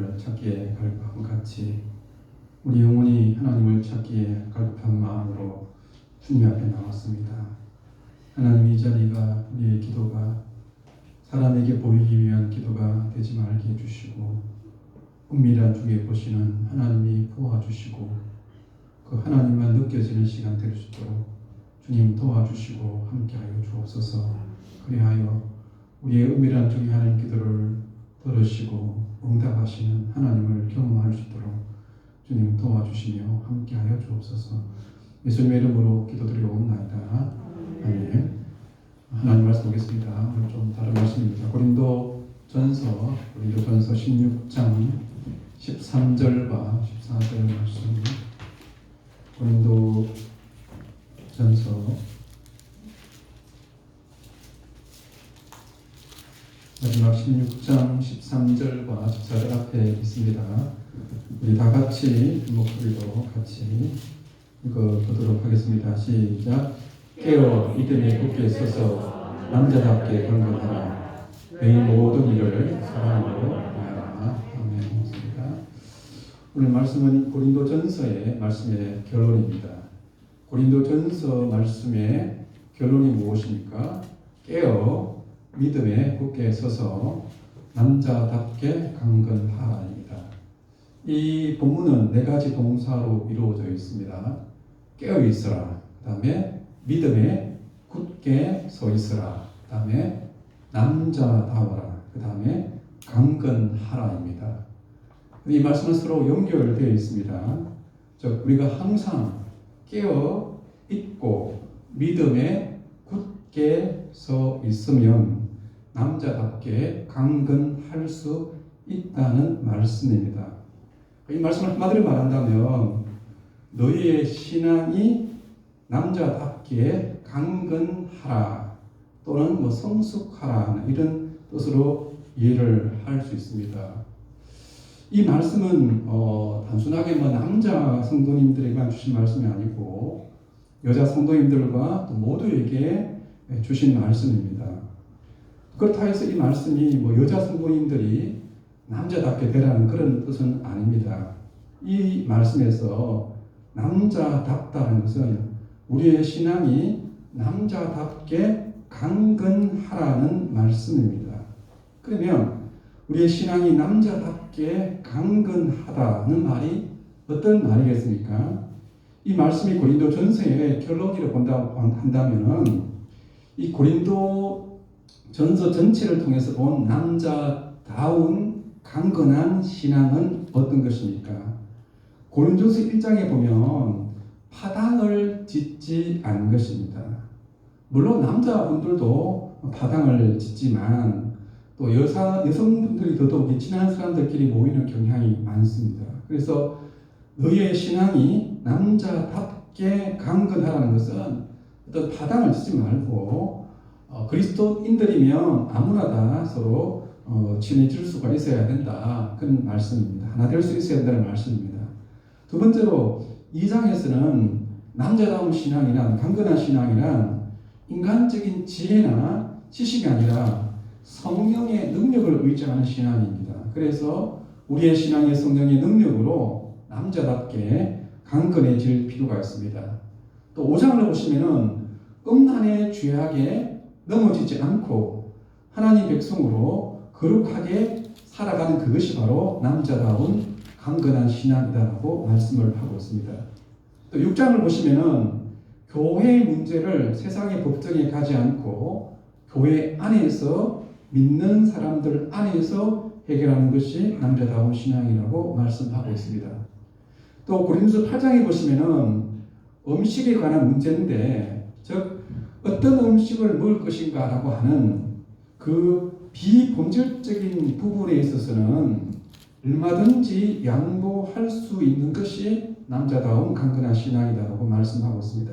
하나님을 찾기에 갈급함 같이 우리 영혼이 하나님을 찾기에 갈급한 마음으로 주님 앞에 나왔습니다. 하나님, 이 자리가 우리의 기도가 사람에게 보이기 위한 기도가 되지 말게 해주시고 은밀한 중에 보시는 하나님이 도와주시고 그 하나님만 느껴지는 시간 될 수 있도록 주님 도와주시고 함께하여 주옵소서. 그리하여 우리의 은밀한 중에 하는 기도를 들으시고 응답하시는 하나님을 경험할 수 있도록 주님 도와주시며 함께하여 주옵소서. 예수님의 이름으로 기도드리옵나이다. 아멘. 하나님 말씀 보겠습니다. 오늘 좀 다른 말씀입니다. 고린도전서 16장 13절과 14절 말씀. 고린도전서 마지막 16장 13절과 14절 앞에 있습니다. 우리 다 같이 목소리로 같이 읽어보도록 하겠습니다. 시작. 깨어 믿음에 굳게 서서 남자답게 강건하라. 너희 모든 일을 사랑으로 하라. 아멘. 오늘 말씀은 고린도전서의 말씀의 결론입니다. 고린도전서 말씀의 결론이 무엇입니까? 깨어 믿음에 굳게 서서 남자답게 강건하라입니다. 이 본문은 네 가지 동사로 이루어져 있습니다. 깨어 있으라, 그 다음에 믿음에 굳게 서 있으라, 그 다음에 남자다워라, 그 다음에 강건하라입니다. 이 말씀은 서로 연결되어 있습니다. 즉 우리가 항상 깨어 있고 믿음에 굳게 서 있으면 남자답게 강건할 수 있다는 말씀입니다. 이 말씀을 한마디로 말한다면 너희의 신앙이 남자답게 강건하라 또는 성숙하라 이런 뜻으로 이해를 할 수 있습니다. 이 말씀은 단순하게 남자 성도님들에게만 주신 말씀이 아니고 여자 성도님들과 또 모두에게 주신 말씀입니다. 그렇다 해서 이 말씀이 여자 성도님들이 남자답게 되라는 그런 뜻은 아닙니다. 이 말씀에서 남자답다는 것은 우리의 신앙이 남자답게 강건하라는 말씀입니다. 그러면 우리의 신앙이 남자답게 강건하다는 말이 어떤 말이겠습니까? 이 말씀이 고린도전서의 결론으로 본다고 한다면 이 고린도전서 전체를 통해서 본 남자다운 강건한 신앙은 어떤 것입니까? 고린도서 1장에 보면 파당을 짓지 않은 것입니다. 물론 남자분들도 파당을 짓지만 또 여성분들이 더더욱 친한 사람들끼리 모이는 경향이 많습니다. 그래서 너희의 신앙이 남자답게 강건하라는 것은 어떤 파당을 짓지 말고 그리스도인들이면 아무나 다 서로 친해질 수가 있어야 된다. 그런 말씀입니다. 하나 될 수 있어야 된다는 말씀입니다. 두 번째로 2장에서는 남자다운 신앙이란 강건한 신앙이란 인간적인 지혜나 지식이 아니라 성령의 능력을 의지하는 신앙입니다. 그래서 우리의 신앙의 성령의 능력으로 남자답게 강건해질 필요가 있습니다. 또 5장을 보시면은 음란의 죄악에 넘어지지 않고 하나님 백성으로 거룩하게 살아가는 그것이 바로 남자다운 강건한 신앙이다라고 말씀을 하고 있습니다. 또 6장을 보시면은 교회의 문제를 세상의 법정에 가지 않고 교회 안에서 믿는 사람들 안에서 해결하는 것이 남자다운 신앙이라고 말씀하고 있습니다. 또 고린도서 8장에 보시면은 음식에 관한 문제인데, 즉 어떤 음식을 먹을 것인가라고 하는 그 비본질적인 부분에 있어서는 얼마든지 양보할 수 있는 것이 남자다운 강건한 신앙이다라고 말씀하고 있습니다.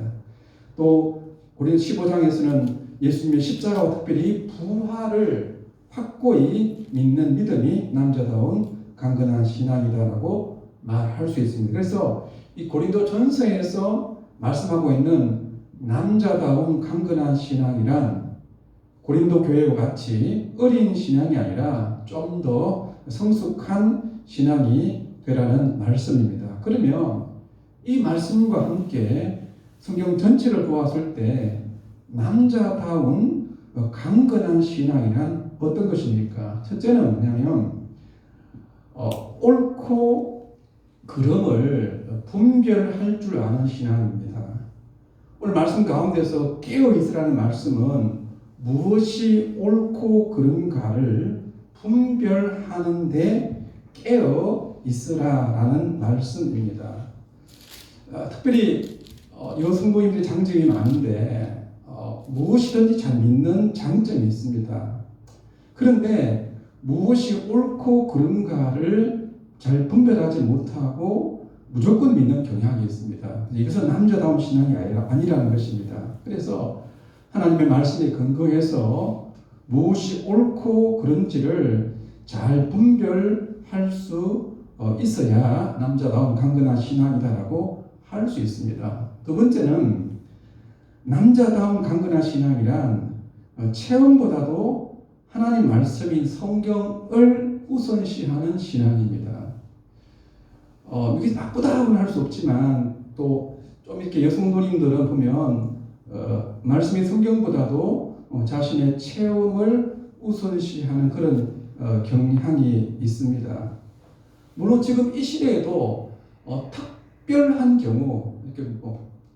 또 고린도 15장에서는 예수님의 십자가와 특별히 부활을 확고히 믿는 믿음이 남자다운 강건한 신앙이다라고 말할 수 있습니다. 그래서 이 고린도전서에서 말씀하고 있는 남자다운 강건한 신앙이란 고린도 교회와 같이 어린 신앙이 아니라 좀 더 성숙한 신앙이 되라는 말씀입니다. 그러면 이 말씀과 함께 성경 전체를 보았을 때 남자다운 강건한 신앙이란 어떤 것입니까? 첫째는 뭐냐면 옳고 그름을 분별할 줄 아는 신앙입니다. 오늘 말씀 가운데서 깨어있으라는 말씀은 무엇이 옳고 그른가를 분별하는 데 깨어있으라라는 말씀입니다. 특별히 여성도인들의 장점이 많은데 무엇이든지 잘 믿는 장점이 있습니다. 그런데 무엇이 옳고 그른가를 잘 분별하지 못하고 무조건 믿는 경향이 있습니다. 이것은 남자다운 신앙이 아니라는 것입니다. 그래서 하나님의 말씀에 근거해서 무엇이 옳고 그른지를 잘 분별할 수 있어야 남자다운 강건한 신앙이다라고 할 수 있습니다. 두 번째는 남자다운 강건한 신앙이란 체험보다도 하나님 말씀인 성경을 우선시하는 신앙입니다. 이게 나쁘다고는 할 수 없지만 또 좀 이렇게 여성도님들은 보면 말씀인 성경보다도 자신의 체험을 우선시하는 그런 경향이 있습니다. 물론 지금 이 시대에도 특별한 경우, 이렇게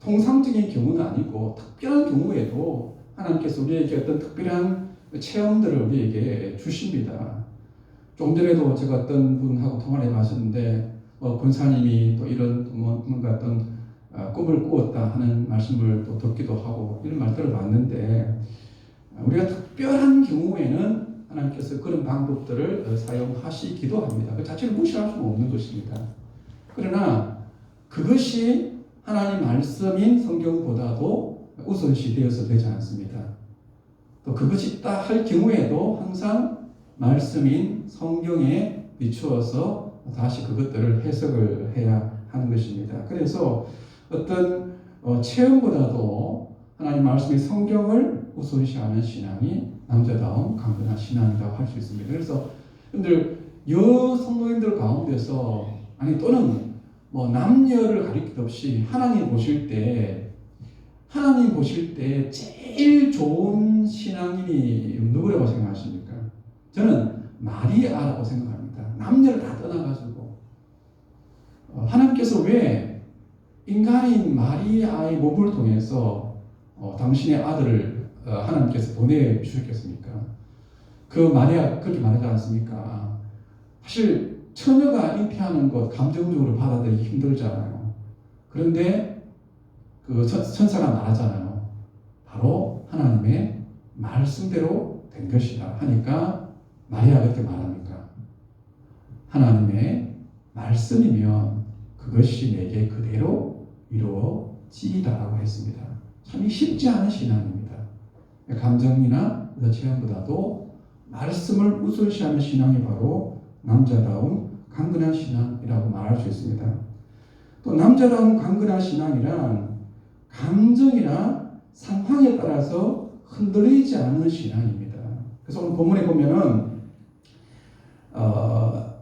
통상적인 경우는 아니고 특별한 경우에도 하나님께서 우리에게 어떤 특별한 체험들을 우리에게 주십니다. 좀 전에도 제가 어떤 분하고 통화를 해봤었는데 권사님이 또 이런 뭔가 어떤 꿈을 꾸었다 하는 말씀을 또 듣기도 하고 이런 말들을 봤는데 우리가 특별한 경우에는 하나님께서 그런 방법들을 사용하시기도 합니다. 그 자체를 무시할 수는 없는 것입니다. 그러나 그것이 하나님 말씀인 성경보다도 우선시 되어서 되지 않습니다. 또 그것이 있다 할 경우에도 항상 말씀인 성경에 비추어서 다시 그것들을 해석을 해야 하는 것입니다. 그래서 어떤 체험보다도 하나님 말씀의 성경을 우선시하는 신앙이 남자다운 강건한 신앙이라고 할 수 있습니다. 그래서 여러분들 여성도인들 가운데서 또는 남녀를 가릴 것 없이 하나님 보실 때 제일 좋은 신앙인이 누구라고 생각하십니까? 저는 마리아라고 생각합니다. 남녀를 다 떠나가지고 하나님께서 왜 인간인 마리아의 몸을 통해서 당신의 아들을 하나님께서 보내주셨겠습니까? 그 마리아 그렇게 말하지 않습니까? 사실 처녀가 잉태하는 것 감정적으로 받아들이기 힘들잖아요. 그런데 그 천사가 말하잖아요. 바로 하나님의 말씀대로 된 것이다 하니까 마리아가 그렇게 말합니까? 하나님의 말씀이면 그것이 내게 그대로 이루어지이다라고 했습니다. 참 쉽지 않은 신앙입니다. 감정이나 체험보다도 말씀을 우선시하는 신앙이 바로 남자다운 강건한 신앙이라고 말할 수 있습니다. 또 남자다운 강건한 신앙이란 감정이나 상황에 따라서 흔들리지 않는 신앙입니다. 그래서 오늘 본문에 보면은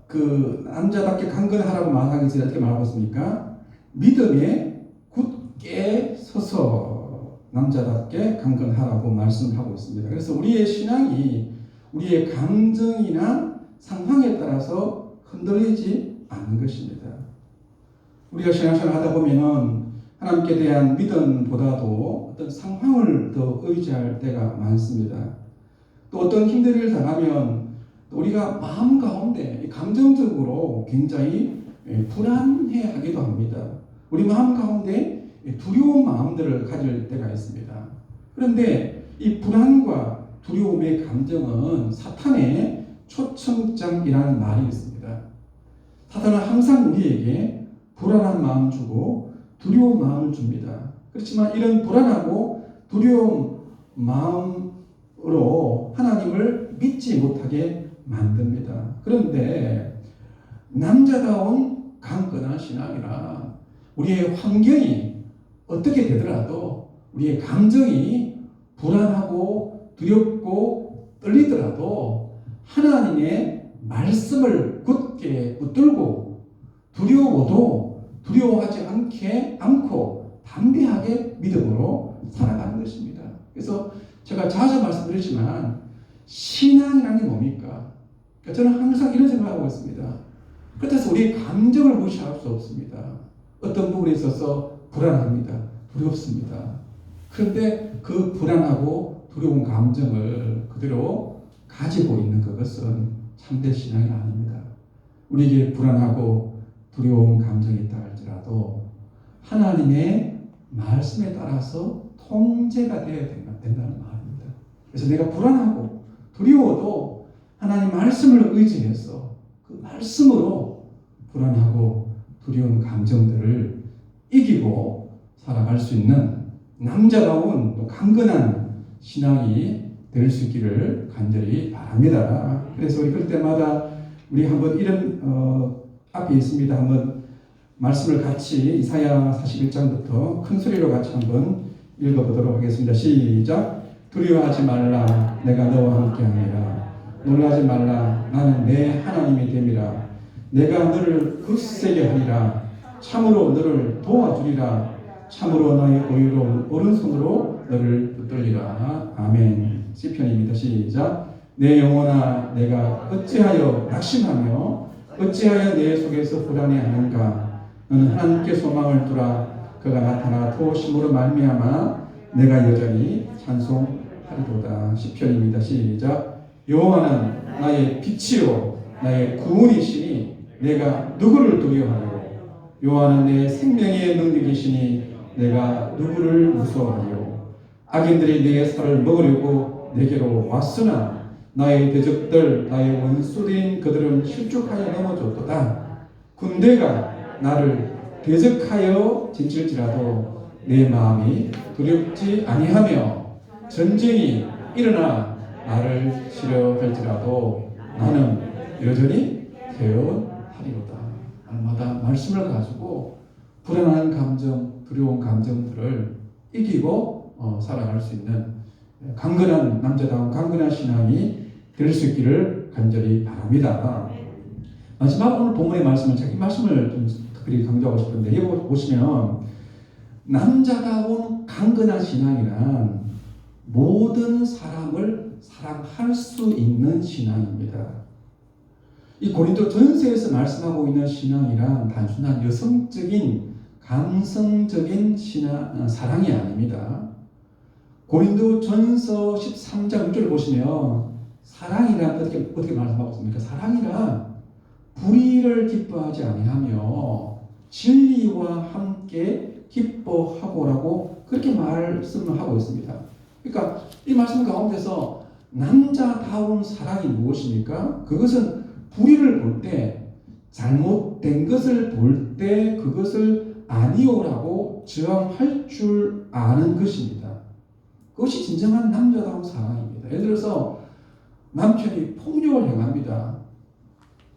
그 남자답게 강건하라고 말하기 전에 어떻게 말하고 있습니까? 믿음에 굳게 서서 남자답게 강건하라고 말씀하고 있습니다. 그래서 우리의 신앙이 우리의 감정이나 상황에 따라서 흔들리지 않는 것입니다. 우리가 신앙생활 하다 보면은 하나님께 대한 믿음보다도 어떤 상황을 더 의지할 때가 많습니다. 또 어떤 힘든 일을 당하면 우리가 마음 가운데 감정적으로 굉장히 불안해하기도 합니다. 우리 마음 가운데 두려운 마음들을 가질 때가 있습니다. 그런데 이 불안과 두려움의 감정은 사탄의 초청장이라는 말이 있습니다. 사탄은 항상 우리에게 불안한 마음 주고 두려운 마음을 줍니다. 그렇지만 이런 불안하고 두려운 마음으로 하나님을 믿지 못하게 만듭니다. 그런데 남자다운 강건한 신앙이라 우리의 환경이 어떻게 되더라도 우리의 감정이 불안하고 두렵고 떨리더라도 하나님의 말씀을 굳게 굳게 붙들고 두려워도 두려워하지 않고 담대하게 믿음으로 살아가는 것입니다. 그래서 제가 자주 말씀드리지만 신앙이라는 게 뭡니까? 그러니까 저는 항상 이런 생각을 하고 있습니다. 그래서 우리 감정을 무시할 수 없습니다. 어떤 부분에 있어서 불안합니다. 두렵습니다. 그런데 그 불안하고 두려운 감정을 그대로 가지고 있는 그것은 참된 신앙이 아닙니다. 우리에게 불안하고 두려운 감정이 있다 할지라도 하나님의 말씀에 따라서 통제가 되어야 된다는 말입니다. 그래서 내가 불안하고 두려워도 하나님 말씀을 의지해서 그 말씀으로 불안하고 두려운 감정들을 이기고 살아갈 수 있는 남자다운 강건한 신앙이 될 수 있기를 간절히 바랍니다. 그래서 우리 그럴 때마다 우리 한번 이런 앞에 있습니다. 한번 말씀을 같이 이사야 41장부터 큰 소리로 같이 한번 읽어보도록 하겠습니다. 시작. 두려워하지 말라. 내가 너와 함께하니라. 놀라지 말라. 나는 내 하나님이 됨이라. 내가 너를 굳세게 하리라. 참으로 너를 도와주리라. 참으로 나의 의로운 오른손으로 너를 붙들리라. 아멘. 시편입니다. 시작. 내 영혼아 내가 어찌하여 낙심하며 어찌하여 내 속에서 불안해하는가. 너는 하나님께 소망을 두라. 그가 나타나 도우심으로 말미암아 내가 여전히 찬송하리로다. 시편입니다. 시작. 여호와는 나의 빛이요 나의 구원이시니 내가 누구를 두려워하리요. 여호와는 내 생명의 능력이시니 내가 누구를 무서워하리요. 악인들이 내 살을 먹으려고 내게로 왔으나 나의 대적들 나의 원수인 그들은 실족하여 넘어졌도다. 군대가 나를 대적하여 진칠지라도 내 마음이 두렵지 아니하며 전쟁이 일어나 나를 치려할지라도 나는 여전히 태어나리로다. 날마다 말씀을 가지고 불안한 감정, 두려운 감정들을 이기고 살아갈 수 있는 강건한 남자다운 강건한 신앙이 될 수 있기를 간절히 바랍니다. 마지막 오늘 본문의 말씀을 제가 이 말씀을 좀 특별히 강조하고 싶은데 여기 보시면 남자다운 강건한 신앙이란 모든 사람을 사랑할 수 있는 신앙입니다. 이 고린도 전서에서 말씀하고 있는 신앙이란 단순한 여성적인 감성적인 사랑이 아닙니다. 고린도 전서 13장 6절을 보시면 사랑이란 어떻게 말씀하고 있습니까? 사랑이란 불의를 기뻐하지 아니하며 진리와 함께 기뻐하고라고 그렇게 말씀을 하고 있습니다. 그러니까 이 말씀 가운데서 남자다운 사랑이 무엇입니까? 그것은 불의를 볼 때, 잘못된 것을 볼 때 그것을 아니오라고 저항할 줄 아는 것입니다. 그것이 진정한 남자다운 사랑입니다. 예를 들어서 남편이 폭력을 행합니다.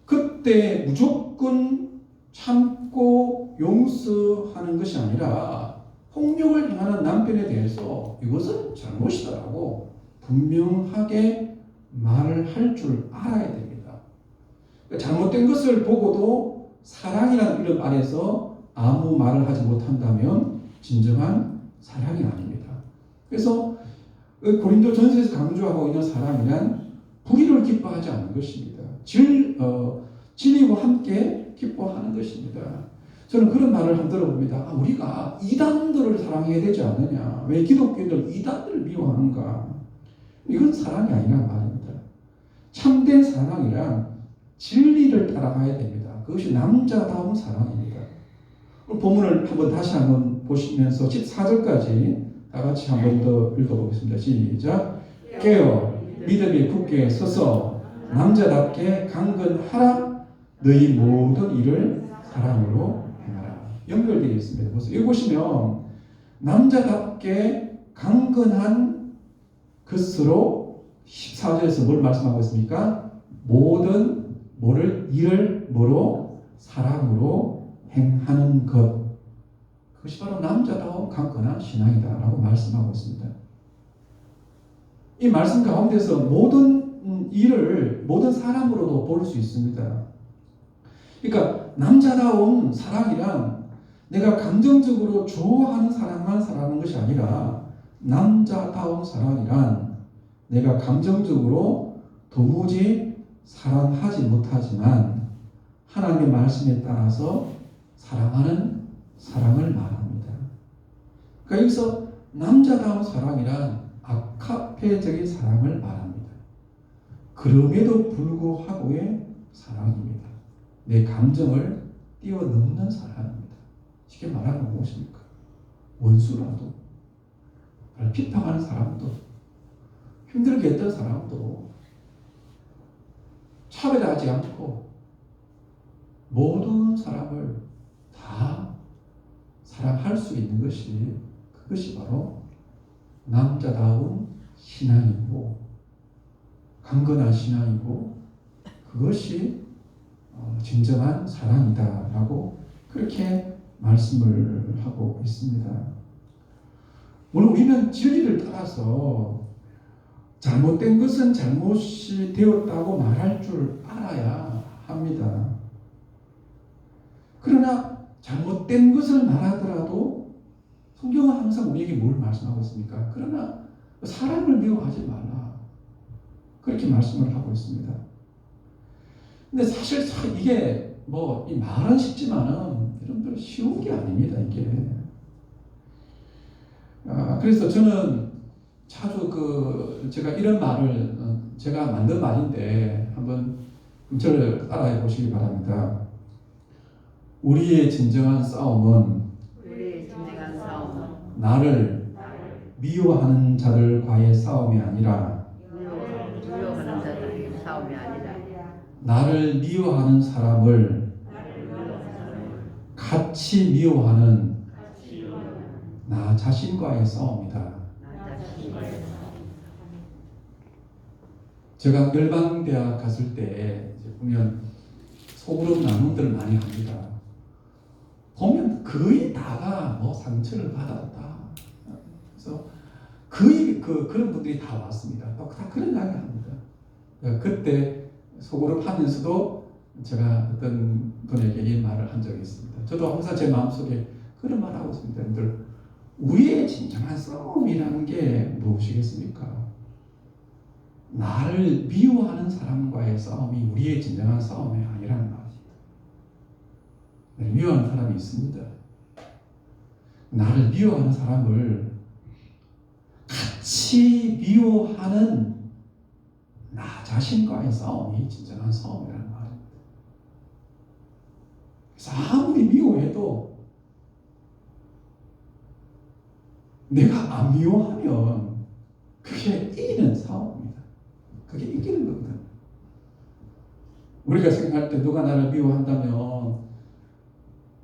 그때 무조건 참고 용서하는 것이 아니라 폭력을 행하는 남편에 대해서 이것은 잘못이다라고 분명하게 말을 할 줄 알아야 됩니다. 잘못된 것을 보고도 사랑이라는 이름 아래서 아무 말을 하지 못한다면 진정한 사랑이 아닙니다. 그래서 고린도 전서에서 강조하고 있는 사랑이란 불의를 기뻐하지 않는 것입니다. 진리와 함께 기뻐하는 것입니다. 저는 그런 말을 한번 들어봅니다. 우리가 이단들을 사랑해야 되지 않느냐? 왜 기독교인들 이단들을 미워하는가? 이건 사랑이 아니란 말입니다. 참된 사랑이란 진리를 따라가야 됩니다. 그것이 남자다운 사랑입니다. 본문을 다시 한번 보시면서 14절까지 다 같이 한번 더 읽어보겠습니다. 시작. 깨어 믿음이 굳게 서서 남자답게 강건하라. 너희 모든 일을 사랑으로 행하라. 연결되어 있습니다. 보세요. 여기 보시면 남자답게 강건한 것으로 14절에서 뭘 말씀하고 있습니까? 모든 일을 뭐로? 사랑으로 행하는 것. 그것이 바로 남자다운 강건한 신앙이다라고 말씀하고 있습니다. 이 말씀 가운데서 모든 일을 모든 사람으로도 볼 수 있습니다. 그러니까 남자다운 사랑이란 내가 감정적으로 좋아하는 사람만 사랑하는 것이 아니라 남자다운 사랑이란 내가 감정적으로 도무지 사랑하지 못하지만 하나님의 말씀에 따라서 사랑하는 사랑을 말합니다. 그러니까 여기서 남자다운 사랑이란 아카페적인 사랑을 말합니다. 그럼에도 불구하고의 사랑입니다. 내 감정을 뛰어넘는 사랑입니다. 쉽게 말하면 무엇입니까? 원수라도, 비판하는 사람도, 힘들게 했던 사람도 차별하지 않고 모든 사람을 다 사랑할 수 있는 그것이 바로 남자다운 신앙이고 강건한 신앙이고 그것이 진정한 사랑이다라고 그렇게 말씀을 하고 있습니다. 물론 우리는 진리를 따라서 잘못된 것은 잘못이 되었다고 말할 줄 알아야 합니다. 그러나 잘못된 것을 말하더라도 성경은 항상 우리에게 뭘 말씀하고 있습니까? 그러나 사람을 미워하지 말라. 그렇게 말씀을 하고 있습니다. 근데 사실 이게 이 말은 쉽지만은 여러분들 쉬운 게 아닙니다, 이게. 그래서 저는 자주 제가 이런 말을 제가 만든 말인데 한번 저를 따라해 보시기 바랍니다. 우리의 진정한 싸움은 나를 미워하는 자들과의 싸움이 아니라 나를 미워하는 사람을 같이 미워하는 나 자신과의 싸움이다. 제가 열방대학 갔을 때 보면 소그룹 나눔들을 많이 합니다. 보면 거의 다가 상처를 받았다. 그래서 거의 그런 분들이 다 왔습니다. 다 그런 이야기 합니다. 그때 소그룹 하면서도 제가 어떤 분에게 이 말을 한 적이 있습니다. 저도 항상 제 마음속에 그런 말을 하고 있습니다. 여러분들, 우리의 진정한 싸움이라는 게 무엇이겠습니까? 나를 미워하는 사람과의 싸움이 우리의 진정한 싸움이 아니라는 말입니다. 미워하는 사람이 있습니다. 나를 미워하는 사람을 같이 미워하는 나 자신과의 싸움이 진정한 싸움이라는 말입니다. 그래서 아무리 미워해도 내가 안 미워하면 그게 이기는 싸움입니다. 그게 이기는 겁니다. 우리가 생각할 때 누가 나를 미워한다면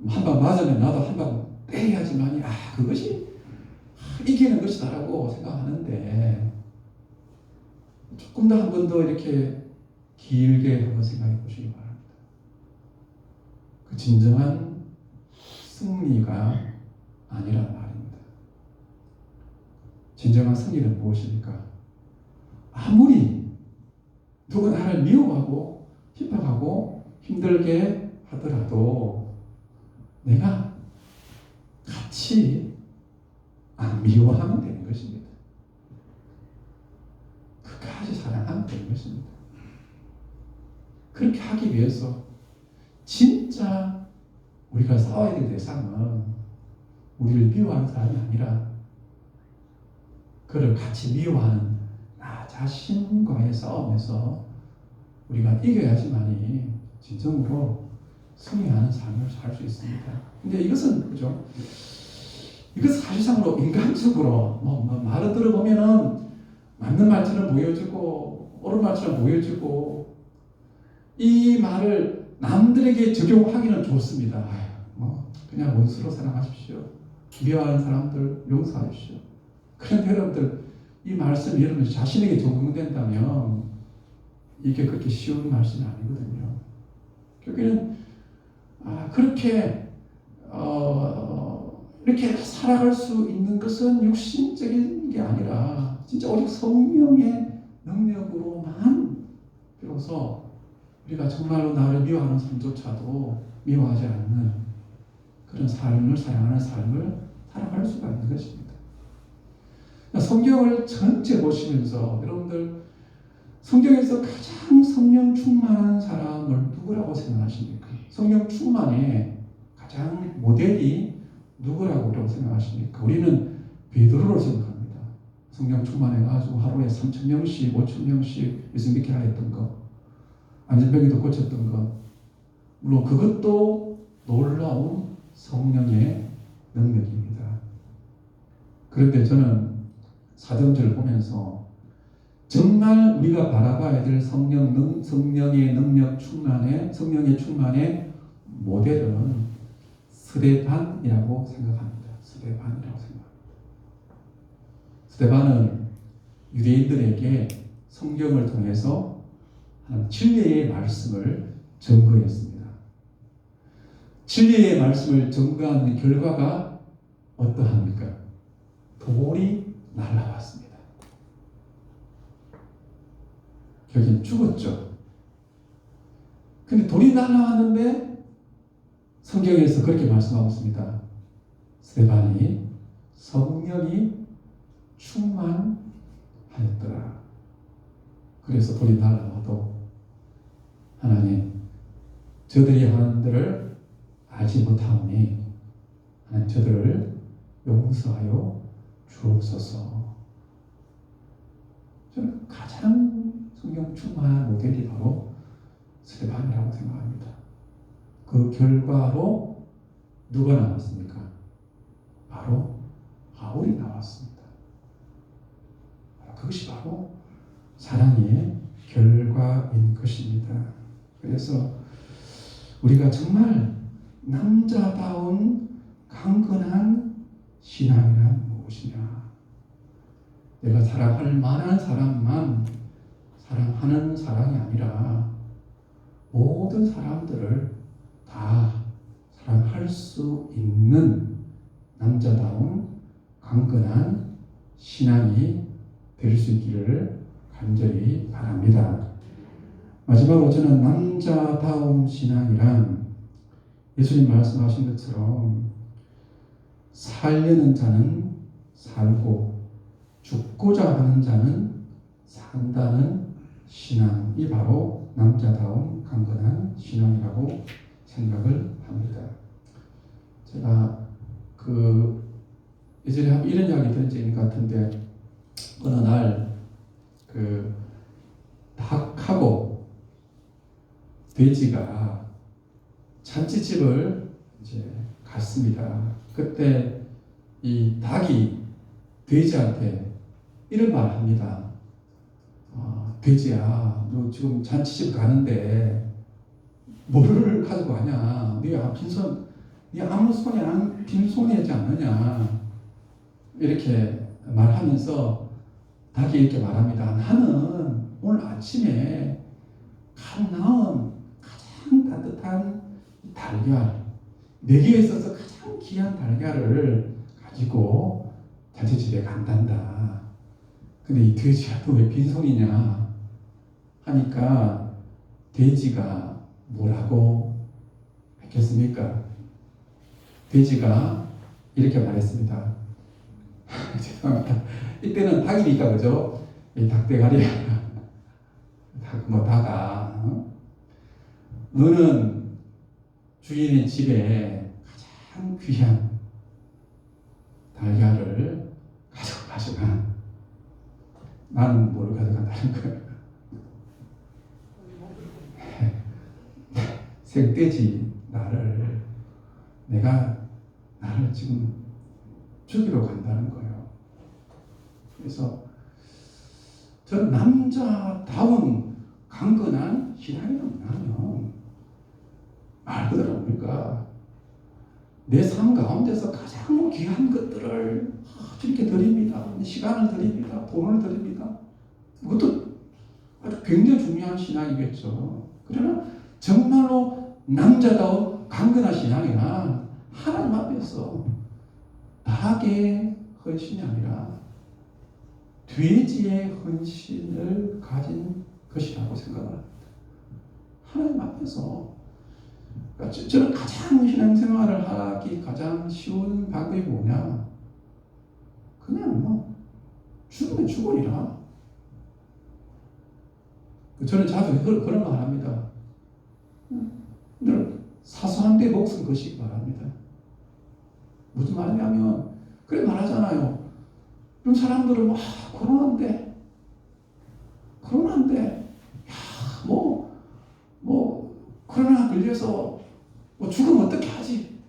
한 방 맞으면 나도 한 방 때려야지만이 그것이 이기는 것이다라고 생각하는데 조금 더 한 번 더 이렇게 길게 한번 생각해 보시기 바랍니다. 그 진정한 승리가 아니란 말입니다. 진정한 승리는 무엇입니까? 아무리 누가 나를 미워하고 핍박하고 힘들게 하더라도 내가 같이 안 미워하면 되는 것입니다. 끝까지 사랑하면 되는 것입니다. 그렇게 하기 위해서 진짜 우리가 싸워야 될 대상은 우리를 미워하는 사람이 아니라 그를 같이 미워하는 나 자신과의 싸움에서 우리가 이겨야지만이 진정으로 승리하는 삶을 살 수 있습니다. 근데 이것은 이것은 사실상으로 인간적으로 말을 들어보면은 맞는 말처럼 보여지고 옳은 말처럼 보여지고 이 말을 남들에게 적용하기는 좋습니다. 그냥 원수로 사랑하십시오. 미워하는 사람들 용서하십시오. 그런데 여러분들 이 말씀이 여러분 자신에게 적용된다면 이게 그렇게 쉬운 말씀이 아니거든요. 결국에는 그렇게 이렇게 살아갈 수 있는 것은 육신적인 게 아니라 진짜 오직 성령의 능력으로만 비로소 우리가 정말로 나를 미워하는 사람조차도 미워하지 않는 그런 삶을, 사랑하는 삶을 살아갈 수가 있는 것입니다. 성경을 전체 보시면서 여러분들 성경에서 가장 성령 충만한 사람을 누구라고 생각하십니까? 성령 충만의 가장 모델이 누구라고 생각하십니까? 우리는 베드로로 생각합니다. 성령 충만해가지고 하루에 3,000명씩 5,000명씩 예수 믿게 하였던 것, 안전병이도 고쳤던 것, 물론 그것도 놀라운 성령의 능력입니다. 그런데 저는 사도행전을 보면서 정말 우리가 바라봐야 될 성령의 능력 충만의, 성령의 충만의 모델은 스데반이라고 생각합니다. 스데반이라고 생각합니다. 스데반은 유대인들에게 성경을 통해서 진리의 말씀을 증거했습니다. 진리의 말씀을 증거한 결과가 어떠합니까? 돌이 날아왔습니다. 결국엔 죽었죠. 근데 돌이 날아왔는데 성경에서 그렇게 말씀하고 있습니다. 스데반이 성령이 충만하였더라. 그래서 돌이 날아와도 하나님, 저들이 하는 일을 알지 못하오니 하나님 저들을 용서하여 주옵소서. 저는 가장 성령 충만한 모델이 바로 스데반이라고 생각합니다. 그 결과로 누가 나왔습니까? 바로 바울이 나왔습니다. 그것이 바로 사랑의 결과인 것입니다. 그래서 우리가 정말 남자다운 강건한 신앙이란 무엇이냐? 내가 사랑할 만한 사람만 사랑하는 사랑이 아니라 모든 사람들을 다 사랑할 수 있는 남자다운 강건한 신앙이 될 수 있기를 간절히 바랍니다. 마지막으로 저는 남자다운 신앙이란 예수님 말씀하신 것처럼 살려는 자는 살고 죽고자 하는 자는 산다는 신앙이 바로 남자다운 강건한 신앙이라고 생각을 합니다. 제가 예전에 이런 이야기 들은 적이 있는 것 같은데, 어느 날 닭하고 돼지가 잔치집을 이제 갔습니다. 그때 이 닭이 돼지한테 이런 말을 합니다. 돼지야, 너 지금 잔치집 가는데 뭐를 가지고 가냐? 네 아무 손에 안 빈손이지 않느냐? 이렇게 말하면서 닭이 이렇게 말합니다. 나는 오늘 아침에 갓 나온 가장 따뜻한 달걀, 내게 있어서 가장 귀한 달걀을 가지고 잔치집에 간단다. 근데 이 돼지야, 너 왜 빈손이냐? 하니까 돼지가 뭐라고 했겠습니까? 돼지가 이렇게 말했습니다. 죄송합니다. 이때는 닭이니까, 그죠? 이 닭대가리야. 다가, 너는 주인의 집에 가장 귀한 달걀을 가져가지만 나는 뭘 가져간다는 거예요? 생돼지 나를 지금 죽이러 간다는 거예요. 그래서 저는 남자다운 강건한 신앙이 뭐냐면 말 그대로 뭡니까? 내 삶 가운데서 가장 귀한 것들을 이렇게 드립니다. 시간을 드립니다. 돈을 드립니다. 그것도 아주 굉장히 중요한 신앙이겠죠. 그러나 정말로 남자다운 강건한 신앙이란 하나님 앞에서 닭의 헌신이 아니라 돼지의 헌신을 가진 것이라고 생각을 합니다. 하나님 앞에서. 그러니까 저는 가장 신앙생활을 하기 가장 쉬운 방법이 뭐냐? 그냥 뭐 죽으면 죽으리라. 저는 자주 그런 말 합니다. 늘 사소한 데 목숨 거시기 바랍니다. 무슨 말이냐면 그래 말하잖아요. 이런 사람들은 코로나인데 코로나 걸려서 죽으면 어떻게 하지?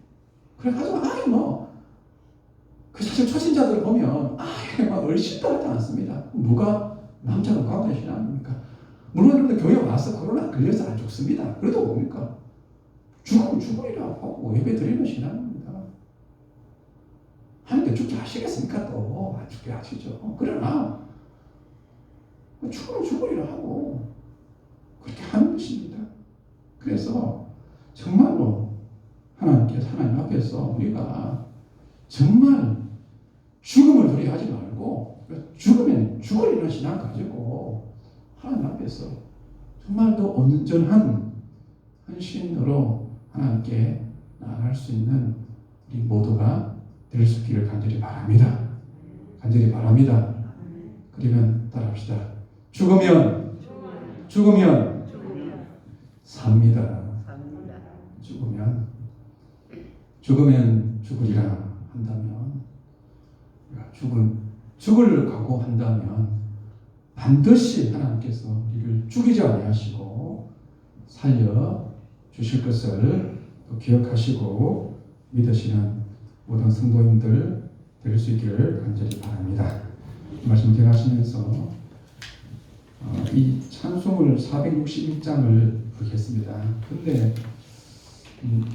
그래가지고 그 사실 초신자들 보면 막 얼씬도 하지 않습니다. 누가 남자가 과거의 신앙입니까? 물론 여러분들 교회 와서 코로나 걸려서 안 죽습니다. 그래도 뭡니까? 죽으면 죽으리라 하고 예배 드리는 신앙입니다. 하나님께 죽게 하시겠습니까? 또 안 죽게 하시죠. 그러나 죽으면 죽으리라 하고 그렇게 하는 것입니다. 그래서 정말로 하나님 앞에서 우리가 정말 죽음을 두려워하지 말고 죽으면 죽으리라는 신앙 가지고 하나님 앞에서 정말로 온전한 헌신으로 하나님께 나아갈 수 있는 우리 모두가 될 수 있기를 간절히 바랍니다. 간절히 바랍니다. 그러면 따라합시다. 죽으면 삽니다. 죽으면 죽으리라 한다면, 죽을 각오한다면 반드시 하나님께서 우리를 죽이지 아니하시고 살려 주실 것을 기억하시고 믿으시는 모든 성도님들 될 수 있기를 간절히 바랍니다. 이 말씀 제가 하시면서 이 찬송을 461장을 부르겠습니다. 근데